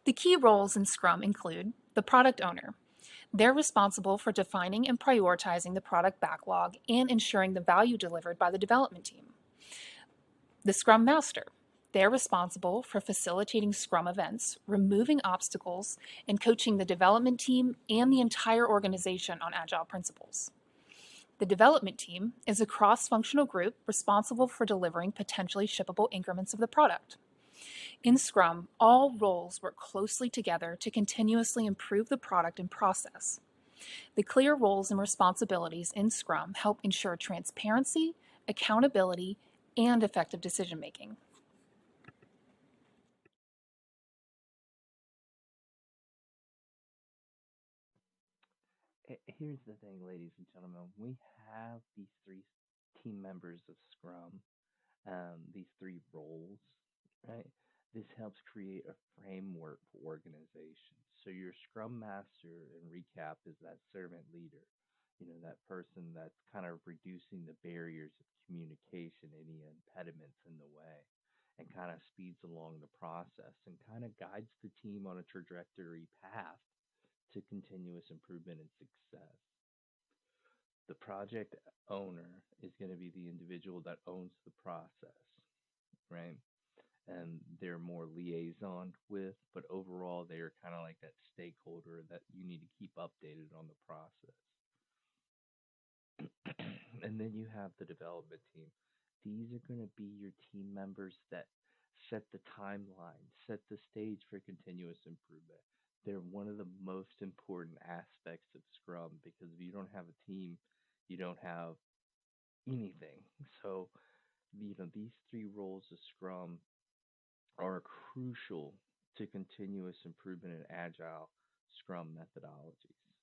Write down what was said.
The key roles in Scrum include the product owner. They're responsible for defining and prioritizing the product backlog and ensuring the value delivered by the development team. The Scrum Master. They're responsible for facilitating Scrum events, removing obstacles, and coaching the development team and the entire organization on agile principles. The development team is a cross-functional group responsible for delivering potentially shippable increments of the product. In Scrum, all roles work closely together to continuously improve the product and process. The clear roles and responsibilities in Scrum help ensure transparency, accountability, and effective decision-making. Here's the thing, ladies and gentlemen. We have these three team members of Scrum, these three roles, right? This helps create a framework for organization. So your Scrum Master, in recap, is that servant leader. That person that's kind of reducing the barriers of communication, any impediments in the way, and kind of speeds along the process and kind of guides the team on a trajectory path to continuous improvement and success. The project owner is going to be the individual that owns the process, right? And they're more liaison with, but overall, they're kind of like that stakeholder that you need to keep updated on the process. And then you have the development team. These are going to be your team members that set the timeline, set the stage for continuous improvement. They're one of the most important aspects of Scrum because if you don't have a team, you don't have anything. So, these three roles of Scrum are crucial to continuous improvement in agile Scrum methodologies.